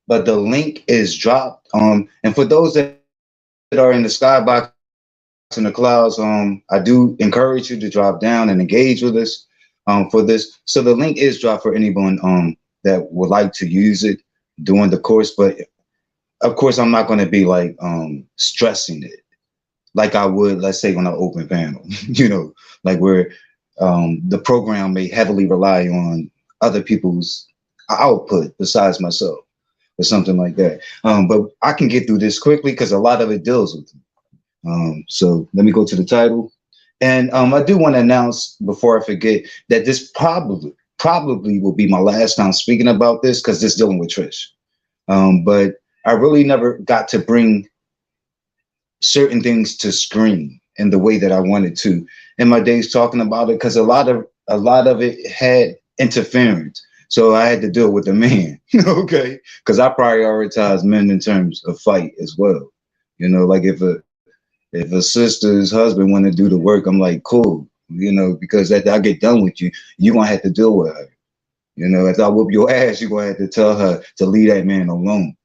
But the link is dropped. And for those that are in the skybox in the clouds, I do encourage you to drop down and engage with us for this. So the link is dropped for anyone that would like to use it during the course. But of course, I'm not going to be like stressing it like I would, let's say, on an open panel, like where the program may heavily rely on other people's output besides myself or something like that. But I can get through this quickly because a lot of it deals with me. So let me go to the title. And I do want to announce before I forget that this probably will be my last time speaking about this because this is dealing with Trish. But I really never got to bring certain things to screen in the way that I wanted to in my days talking about it, because a lot of it had interference. So I had to deal with the man, okay? Because I prioritize men in terms of fight as well. Like if a sister's husband want to do the work, I'm like, cool, because after I get done with you, you're gonna have to deal with her. If I whoop your ass, you're gonna have to tell her to leave that man alone.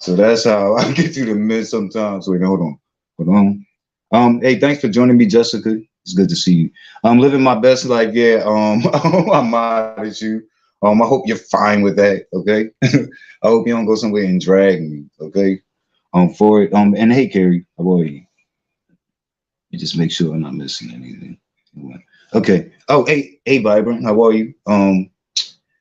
So that's how I get through the mess sometimes. Wait, hold on. Hey, thanks for joining me, Jessica. It's good to see you. I'm living my best life. Yeah. I'm mad at you. I hope you're fine with that. Okay. I hope you don't go somewhere and drag me. Okay. For it. And hey, Carrie, how are you? You just make sure I'm not missing anything. Okay. Oh, hey, Vibrant, how are you?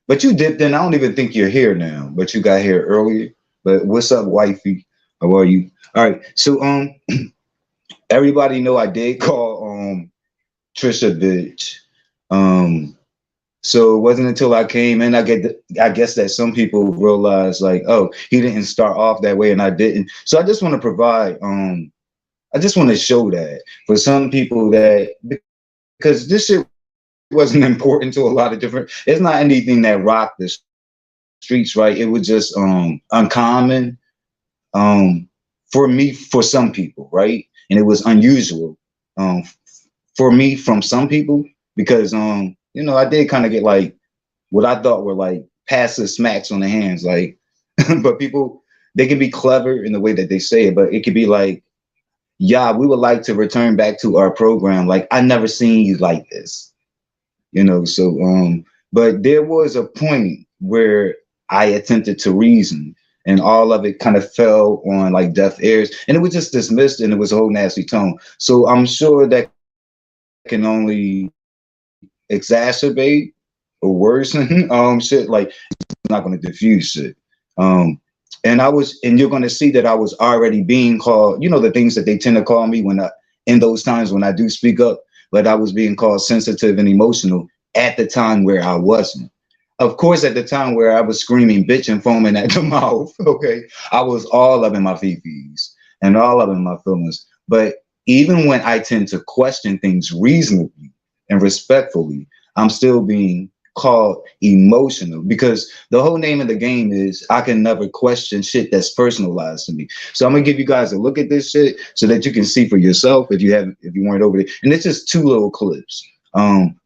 But you dipped in. I don't even think you're here now, but you got here earlier. But what's up, wifey? How are you? All right. So everybody know I did call Trish a bitch. So it wasn't until I came in, I guess that some people realized like, oh, he didn't start off that way and I didn't. So I just want to provide I just want to show that for some people that, because this shit wasn't important to a lot of different, it's not anything that rocked the streets, right? It was just uncommon for me, for some people, right? And it was unusual for me from some people because I did kind of get like what I thought were like passive smacks on the hands, like but people they can be clever in the way that they say it, but it could be like, yeah, we would like to return back to our program. Like, I never seen you like this, you know. So but there was a point where I attempted to reason, and all of it kind of fell on like deaf ears, and it was just dismissed, and it was a whole nasty tone. So I'm sure that can only exacerbate or worsen shit. Like, it's not going to diffuse shit. And and you're going to see that I was already being called, you know, the things that they tend to call me when in those times when I do speak up, but I was being called sensitive and emotional at the time where I wasn't. Of course, at the time where I was screaming bitch and foaming at the mouth, okay, I was all up in my fifis and all up in my feelings. But even when I tend to question things reasonably and respectfully, I'm still being called emotional, because the whole name of the game is I can never question shit that's personalized to me. So I'm gonna give you guys a look at this shit so that you can see for yourself if you weren't over there. And it's just two little clips.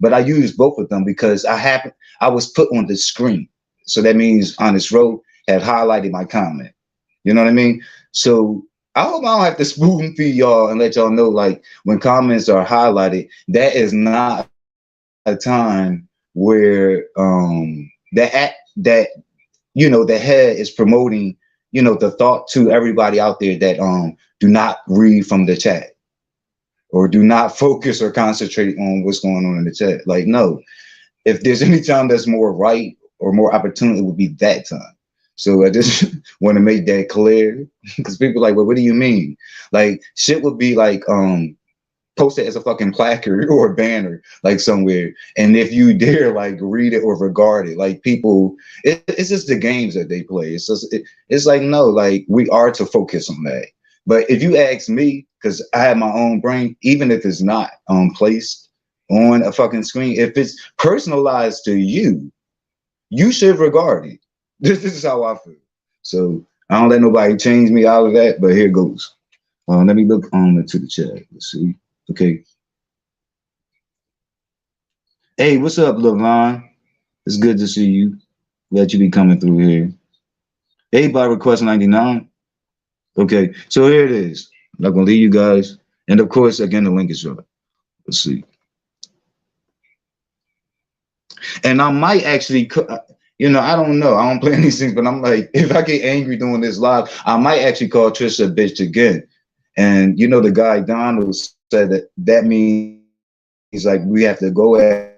But I use both of them because I was put on the screen. So that means Honest Road had highlighted my comment. You know what I mean? So I hope I don't have to spoon feed y'all and let y'all know, like, when comments are highlighted, that is not a time where that you know, the head is promoting, you know, the thought to everybody out there that do not read from the chat or do not focus or concentrate on what's going on in the chat. Like, no, if there's any time that's more right or more opportunity, it would be that time. So I just want to make that clear, because people are like, well, what do you mean? Like, shit would be like post it as a fucking placard or a banner like somewhere, and if you dare like read it or regard it, like, people, it's just the games that they play. It's just it's like, no, like, we are to focus on that. But if you ask me, because I have my own brain, even if it's not placed on a fucking screen, if it's personalized to you, you should regard it. This is how I feel. So I don't let nobody change me out of that, but here goes. Let me look into the chat. Let's see. Okay. Hey, what's up, Levon? It's good to see you. Glad you be coming through here. Hey, by request 99. Okay, so here it is. I'm not gonna leave you guys. And of course, again, the link is right. Let's see. And I might actually, you know, I don't know. I don't plan these things, but I'm like, if I get angry doing this live, I might actually call Trish a bitch again. And you know, the guy Donald said that means like we have to go at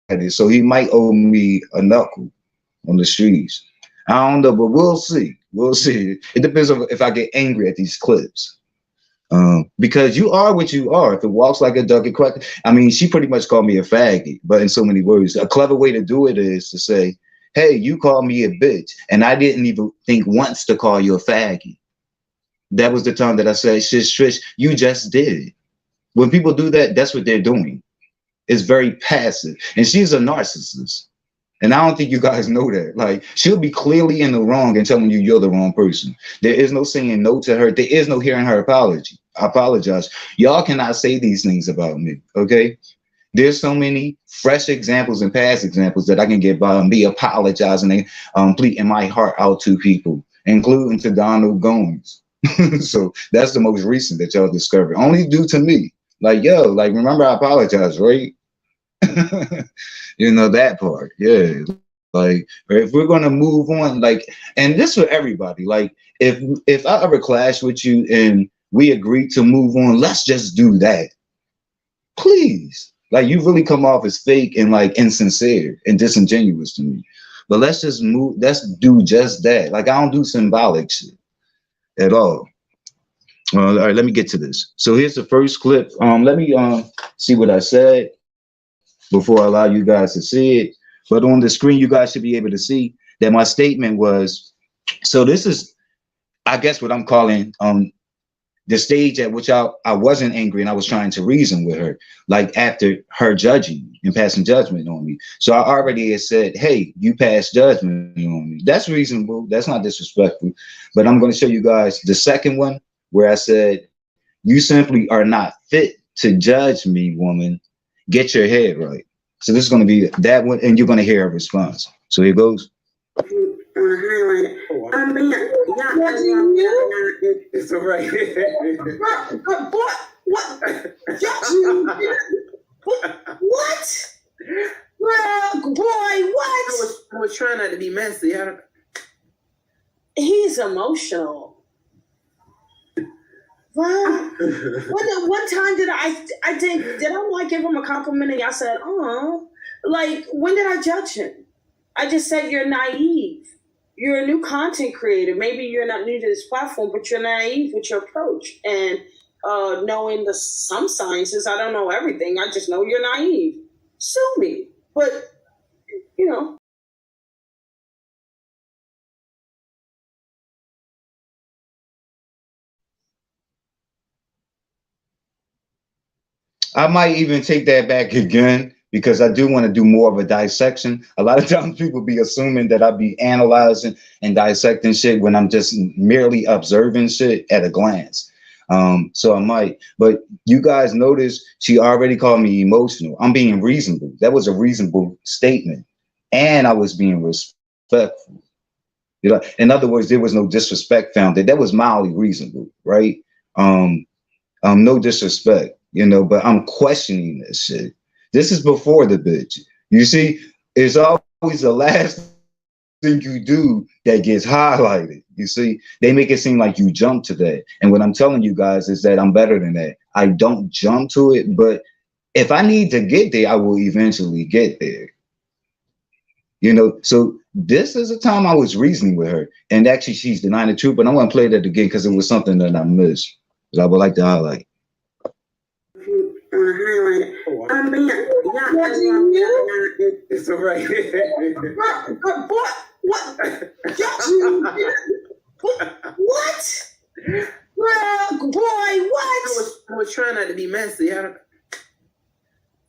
it. So he might owe me a knuckle on the streets. I don't know, but we'll see. We'll see. It depends on if I get angry at these clips. Because you are what you are. If it walks like a duck, it quack. I mean, she pretty much called me a faggot, but in so many words. A clever way to do it is to say, hey, you called me a bitch, and I didn't even think once to call you a faggot. That was the time that I said, Trish, you just did. When people do that, that's what they're doing. It's very passive. And she's a narcissist. And I don't think you guys know that. Like, she'll be clearly in the wrong and telling you you're the wrong person. There is no saying no to her. There is no hearing her apology. I apologize. Y'all cannot say these things about me, okay? There's so many fresh examples and past examples that I can give by me apologizing and pleading my heart out to people, including to Donald Goins. So that's the most recent that y'all discovered. Only due to me. Like, yo, like, remember I apologize, right? You know, that part. Yeah. Like, if we're gonna move on, like, and this for everybody, like, if I ever clash with you and we agree to move on, let's just do that. Please. Like, you really come off as fake and like insincere and disingenuous to me. But let's just move, let's do just that. Like, I don't do symbolic shit at all. All right, let me get to this. So here's the first clip. Let me see what I said before I allow you guys to see it. But on the screen, you guys should be able to see that my statement was, so this is, I guess, what I'm calling the stage at which I wasn't angry and I was trying to reason with her, like after her judging and passing judgment on me. So I already had said, hey, you passed judgment on me. That's reasonable. That's not disrespectful. But I'm going to show you guys the second one where I said, you simply are not fit to judge me, woman. Get your head right. So this is going to be that one, and you're going to hear a response. So here goes. highlight it. It's all right. What? What? Well, boy, what? I was trying not to be messy. He's emotional. Well, one time did I like give him a compliment and I said, oh, like, when did I judge him? I just said you're naive. You're a new content creator. Maybe you're not new to this platform, but you're naive with your approach. And knowing some sciences, I don't know everything. I just know you're naive. Sue me. But, you know. I might even take that back again because I do want to do more of a dissection. A lot of times people be assuming that I be analyzing and dissecting shit when I'm just merely observing shit at a glance. So I might, but you guys notice she already called me emotional. I'm being reasonable. That was a reasonable statement. And I was being respectful. You know, in other words, there was no disrespect found there. That was mildly reasonable, right? No disrespect, you know, but I'm questioning this shit. This is before the bitch. You see, it's always the last thing you do that gets highlighted. You see, they make it seem like you jump to that. And what I'm telling you guys is that I'm better than that. I don't jump to it, but if I need to get there, I will eventually get there. You know, so this is a time I was reasoning with her. And actually, she's denying the truth, but I want to play that again because it was something that I missed that I would like to highlight. It's all right. What? Well, boy, what? I was trying not to be messy.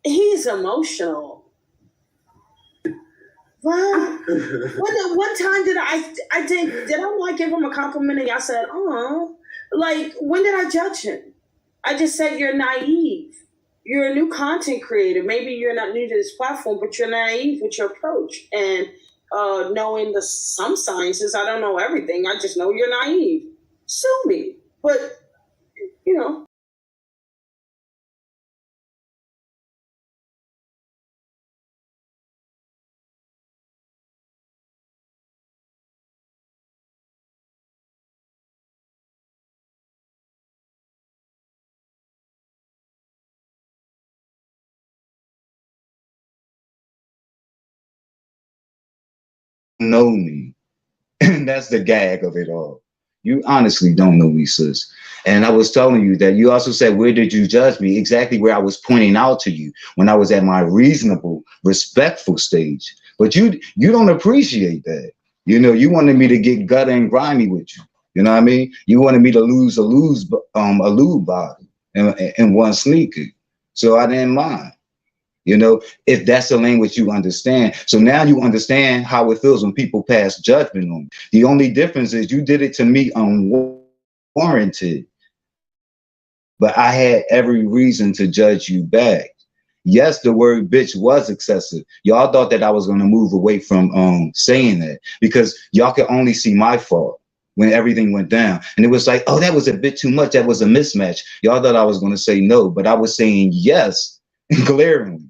He's emotional. Well, one time did I like give him a compliment and I said, oh, like, when did I judge him? I just said you're naive. You're a new content creator. Maybe you're not new to this platform, but you're naive with your approach. And knowing some sciences, I don't know everything. I just know you're naive. Sue me. But, you know. Know me. And that's the gag of it all. You honestly don't know me, sis. And I was telling you that you also said, where did you judge me? Exactly where I was pointing out to you when I was at my reasonable, respectful stage. But you don't appreciate that. You know, you wanted me to get gutter and grimy with you. You know what I mean? You wanted me to lose a lube bottle and one sneaker. So I didn't mind. You know, if that's the language you understand. So now you understand how it feels when people pass judgment on me. The only difference is you did it to me unwarranted, but I had every reason to judge you back. Yes, the word bitch was excessive. Y'all thought that I was going to move away from saying that because y'all could only see my fault when everything went down. And it was like, oh, that was a bit too much. That was a mismatch. Y'all thought I was going to say no, but I was saying yes glaringly.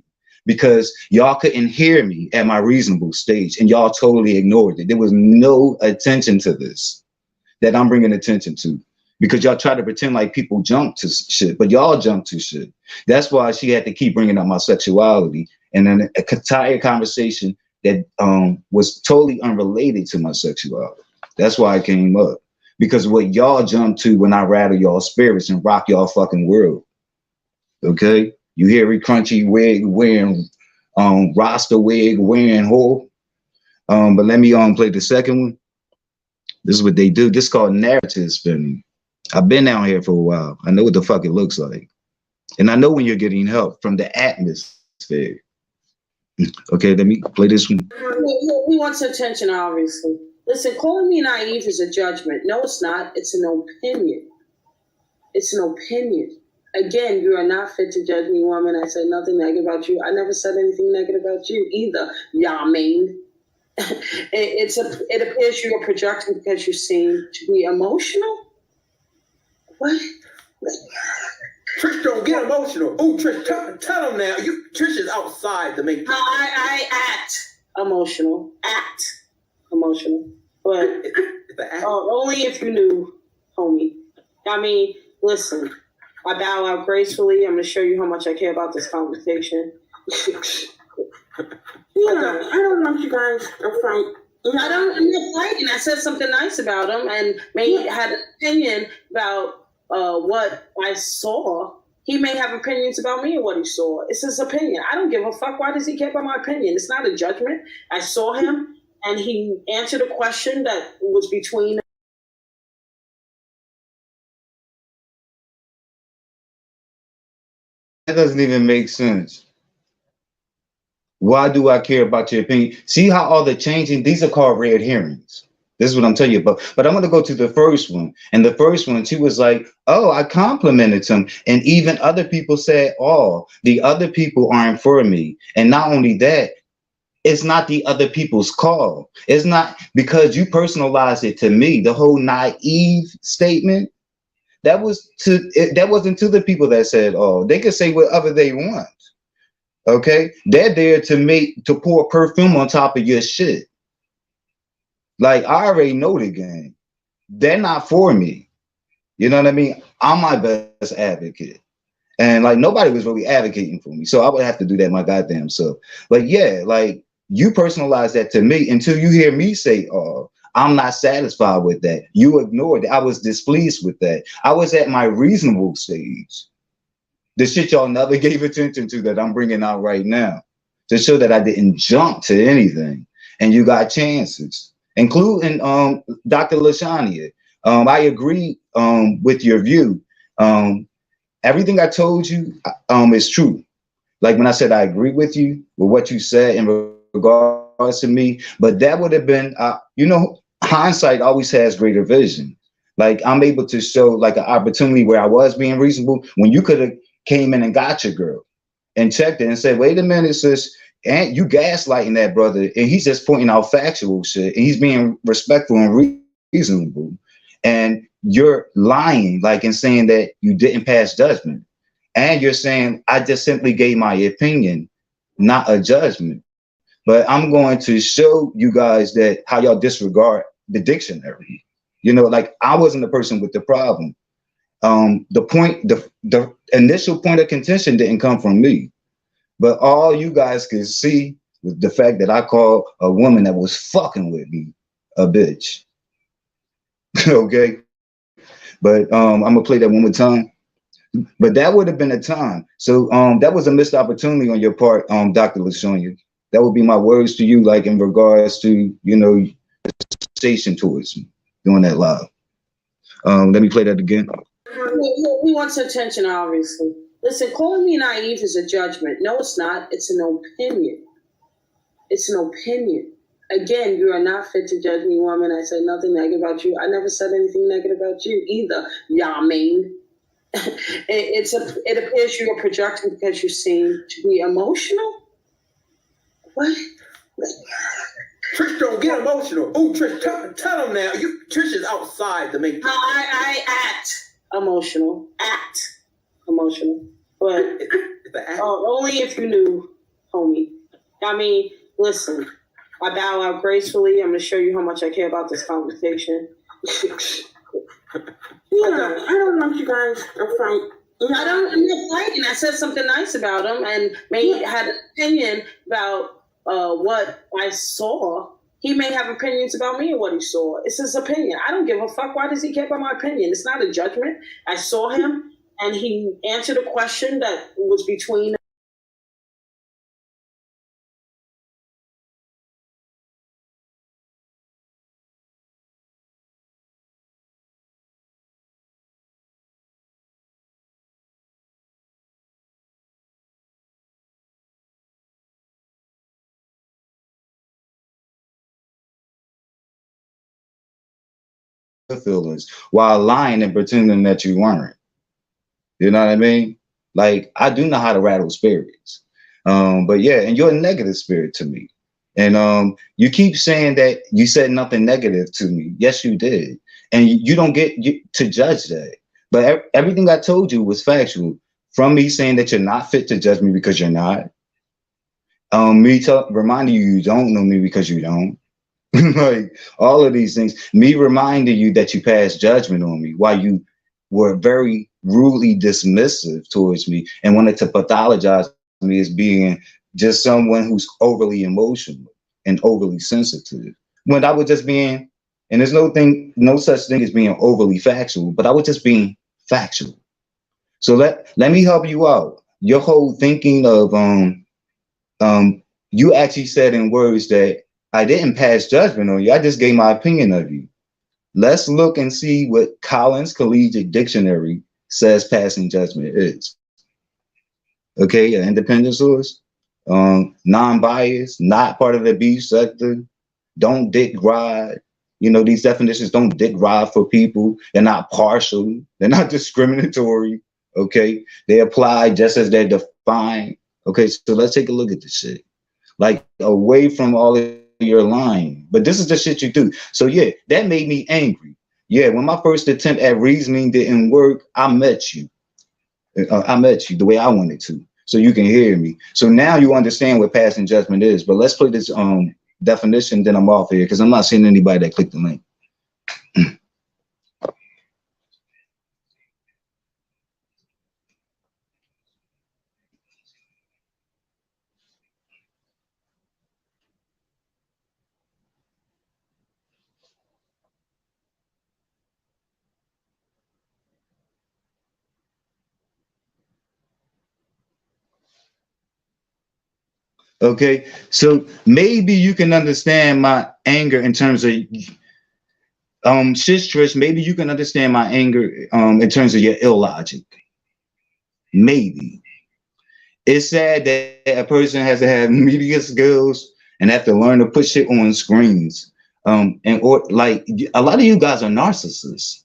Because y'all couldn't hear me at my reasonable stage and y'all totally ignored it. There was no attention to this that I'm bringing attention to because y'all try to pretend like people jump to shit, but y'all jump to shit. That's why she had to keep bringing up my sexuality and then a entire conversation that was totally unrelated to my sexuality. That's why it came up because what y'all jump to when I rattle y'all spirits and rock y'all fucking world. Okay. You hairy, crunchy wig wearing, Rasta wig wearing whore. But let me play the second one. This is what they do. This is called narrative spinning. I've been down here for a while. I know what the fuck it looks like. And I know when you're getting help from the atmosphere. Okay, let me play this one. He wants attention, obviously. Listen, calling me naive is a judgment. No, it's not. It's an opinion. It's an opinion. Again, you are not fit to judge me, woman. I said nothing negative about you. I never said anything negative about you either, Yamin. It appears you are projecting because you seem to be emotional. What? Trish don't get emotional. Oh, Trish, tell them now. Trish is outside the main. I act emotional. But only if you knew, homie. I mean, listen. I bow out gracefully. I'm gonna show you how much I care about this conversation. I don't want you guys to fight. I'm not fighting. I said something nice about him and had an opinion about what I saw. He may have opinions about me and what he saw. It's his opinion. I don't give a fuck. Why does he care about my opinion? It's not a judgment. I saw him and he answered a question that was between. That doesn't even make sense. Why do I care about your opinion? See how all the changing, these are called red herrings. This is what I'm telling you about. But I'm going to go to the first one. And the first one, she was like, oh, I complimented him. And even other people said, oh, the other people aren't for me. And not only that, it's not the other people's call. It's not because you personalized it to me. The whole naive statement, that wasn't to the people that said, oh, they could say whatever they want. Okay, they're there to pour perfume on top of your shit. Like, I already know the game. They're not for me. You know what I mean? I'm my best advocate. And like nobody was really advocating for me. So I would have to do that my goddamn self. Like, yeah, like you personalize that to me until you hear me say, oh, I'm not satisfied with that. You ignored it. I was displeased with that. I was at my reasonable stage. The shit y'all never gave attention to that I'm bringing out right now to show that I didn't jump to anything. And you got chances, including Dr. Lashania. I agree with your view. Everything I told you is true. Like when I said I agree with you with what you said in regards to me, but that would have been, hindsight always has greater vision. Like I'm able to show like an opportunity where I was being reasonable when you could have came in and got your girl and checked it and said, wait a minute, sis, and you gaslighting that brother. And he's just pointing out factual shit and he's being respectful and reasonable. And you're lying, like in saying that you didn't pass judgment. And you're saying, I just simply gave my opinion, not a judgment. But I'm going to show you guys that how y'all disregard the dictionary. Like I wasn't the person with the problem. The initial point of contention didn't come from me, but all you guys could see was the fact that I called a woman that was fucking with me a bitch. Okay, but I'm gonna play that one more time. But that would have been a time. So that was a missed opportunity on your part, Dr. LaShonya. That would be my words to you, like in regards to station towards me doing that live. Let me play that again. He wants attention, obviously. Listen, calling me naive is a judgment. No, it's not. It's an opinion. It's an opinion. Again, you are not fit to judge me, woman. I said nothing negative about you. I never said anything negative about you either, Yamin. It appears you are projecting because you seem to be emotional. What? Trish don't get emotional. Oh, Trish, tell them now. Trish is outside the main. I act emotional. But only if you knew, homie. I mean, listen. I bow out gracefully. I'm going to show you how much I care about this conversation. I don't want you guys to fight. I'm not fighting. I said something nice about him and had an opinion about what I saw. He may have opinions about me and what he saw. It's his opinion. I don't give a fuck. Why does he care about my opinion? It's not a judgment. I saw him and he answered a question that was between. Feelings while lying and pretending that you weren't. You know what I mean? Like I do know how to rattle spirits. But yeah, and you're a negative spirit to me. And you keep saying that you said nothing negative to me. Yes, you did. And you don't get to judge that. But everything I told you was factual. From me saying that you're not fit to judge me because you're not. Reminding you don't know me because you don't. Like all of these things. Me reminding you that you passed judgment on me while you were very rudely dismissive towards me and wanted to pathologize me as being just someone who's overly emotional and overly sensitive. When I was just being, and there's no such thing as being overly factual, but I was just being factual. So let me help you out. Your whole thinking of you actually said in words that I didn't pass judgment on you. I just gave my opinion of you. Let's look and see what Collins Collegiate Dictionary says passing judgment is. Okay, an independent source, non-biased, not part of the beef sector, don't dick ride. You know, these definitions don't dick ride for people. They're not partial. They're not discriminatory. Okay, they apply just as they're defined. Okay, so let's take a look at this shit. Like away from all of your lying. But this is the shit you do. So yeah, that made me angry. Yeah, when my first attempt at reasoning didn't work, I met you. I met you the way I wanted to, so you can hear me. So now you understand what passing judgment is. But let's play this definition, then I'm off here because I'm not seeing anybody that clicked the link. Okay, so maybe you can understand my anger in terms of Trish, maybe you can understand my anger in terms of your illogic. Maybe. It's sad that a person has to have media skills and have to learn to put shit on screens. And or like a lot of you guys are narcissists.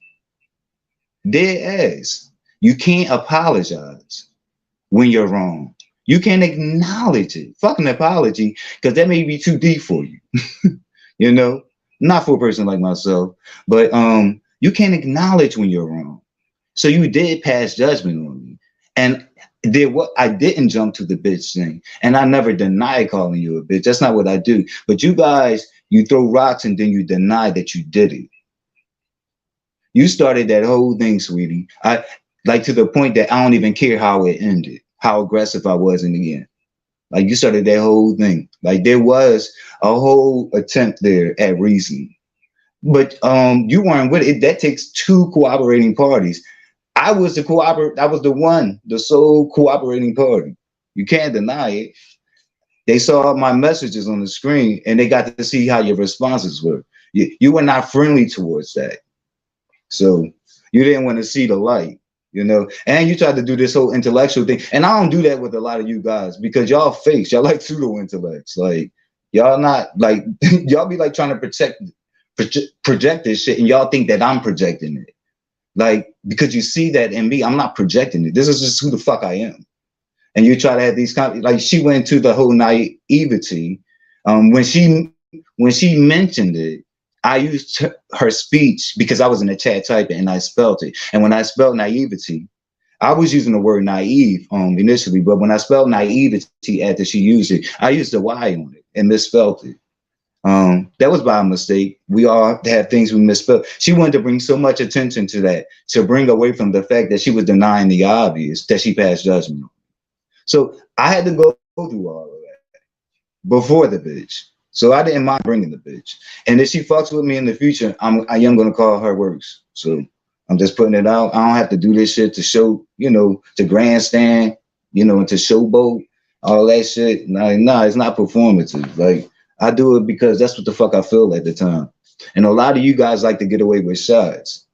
Dead ass. You can't apologize when you're wrong. You can't acknowledge it. Fucking apology, because that may be too deep for you. You know, not for a person like myself, but you can't acknowledge when you're wrong. So you did pass judgment on me, and what I didn't jump to the bitch thing, and I never deny calling you a bitch. That's not what I do. But you guys, you throw rocks and then you deny that you did it. You started that whole thing, sweetie. I like to the point that I don't even care how it ended, how aggressive I was in the end. Like you started that whole thing. Like there was a whole attempt there at reasoning, but you weren't with it. That takes two cooperating parties. I was the sole cooperating party. You can't deny it. They saw my messages on the screen and they got to see how your responses were. You were not friendly towards that. So you didn't want to see the light, you know, and you tried to do this whole intellectual thing. And I don't do that with a lot of you guys because y'all fakes. Y'all like pseudo intellects. Like y'all not like y'all be like trying to project this shit and y'all think that I'm projecting it. Like, because you see that in me, I'm not projecting it. This is just who the fuck I am. And you try to have these like she went to the whole naivety. When she mentioned it, I used her speech because I was in the chat typing and I spelled it. And when I spelled naivety, I was using the word naive initially, but when I spelled naivety after she used it, I used the Y on it and misspelled it. That was by mistake. We all have things we misspelled. She wanted to bring so much attention to that, to bring away from the fact that she was denying the obvious, that she passed judgment. So I had to go through all of that before the bitch. So I didn't mind bringing the bitch. And if she fucks with me in the future, I am going to call her worse. So I'm just putting it out. I don't have to do this shit to show, you know, to grandstand, you know, and to showboat, all that shit. Nah, it's not performative. Like, I do it because that's what the fuck I feel at the time. And a lot of you guys like to get away with shots.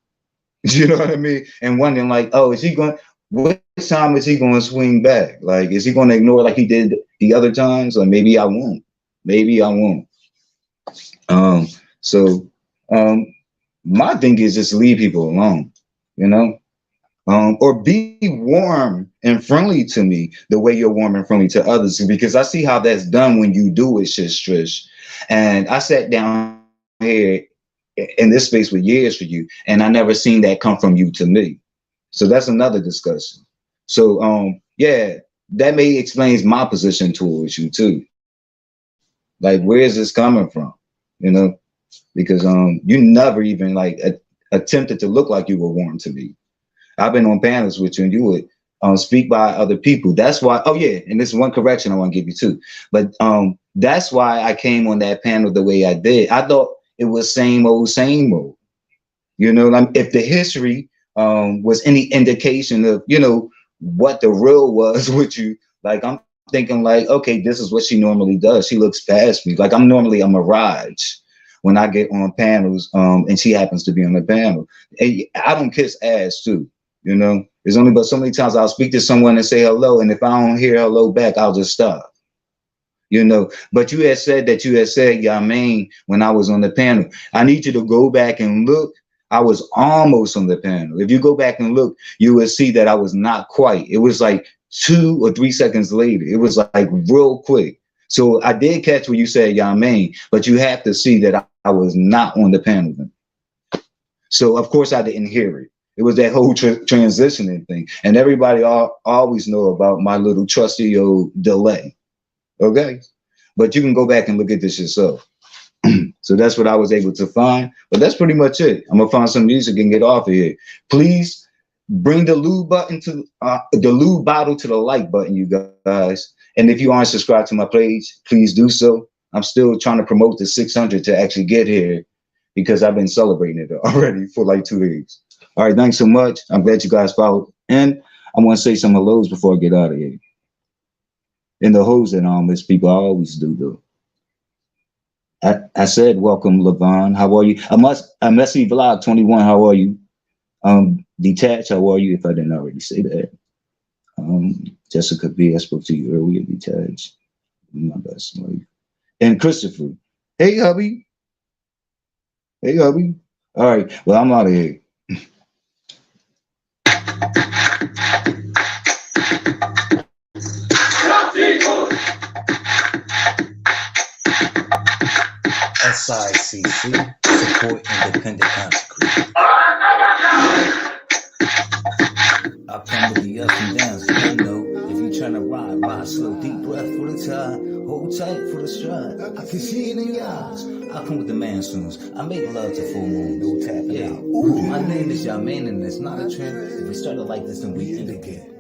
You know what I mean? And wondering like, oh, what time is he going to swing back? Like, is he going to ignore like he did the other times? Or maybe I won't. Maybe I won't. So my thing is just leave people alone, you know? or be warm and friendly to me the way you're warm and friendly to others, because I see how that's done when you do it, Trish. And I sat down here in this space for years for you, and I never seen that come from you to me. So that's another discussion. So yeah, that may explains my position towards you too. Like, where is this coming from? You know, because you never even like attempted to look like you were warm to me. I've been on panels with you, and you would speak by other people. That's why. Oh yeah, and this is one correction I want to give you too. But that's why I came on that panel the way I did. I thought it was same old, same old. You know, if the history was any indication of, you know, what the real was with you, like I'm thinking like, okay, this is what she normally does. She looks past me. Like I'm normally a mirage when I get on panels, and she happens to be on the panel. And I don't kiss ass too. You know, there's only but so many times I'll speak to someone and say hello, and if I don't hear hello back, I'll just stop. You know, but you had said Yamin when I was on the panel. I need you to go back and look. I was almost on the panel. If you go back and look, you will see that I was not quite. It was like 2 or 3 seconds later. It was like real quick. So I did catch what you said, Yamin, but you have to see that I was not on the panel then. So of course I didn't hear it. It was that whole transitioning thing. And everybody always know about my little trusty old delay. Okay. But you can go back and look at this yourself. So that's what I was able to find. But that's pretty much it. I'm gonna find some music and get off of here. Please bring the lube button to the lube bottle to the like button, you guys. And if you aren't subscribed to my page, please do so. I'm still trying to promote the 600 to actually get here, because I've been celebrating it already for like 2 days. All right, thanks so much. I'm glad you guys followed. And I want to say some hellos before I get out of here. And the hoes that miss people, I always do though. I said welcome, Levon. How are you? I messy vlog 21. How are you? Detached. How are you? If I didn't already say that. Jessica B. I spoke to you earlier. Detached. My best life. And Christopher. Hey, hubby. Hey, hubby. All right. Well, I'm out of here. SICC, support independent content creators. I come with the ups and downs, you know. If you trying to ride slow, deep breath for the tide, hold tight for the stride. I can see it in your eyes. I come with the monsoons. I make love to full moon, no tapping out. Ooh, my name is Yamin, and it's not a trend. If we started like this, then we end again.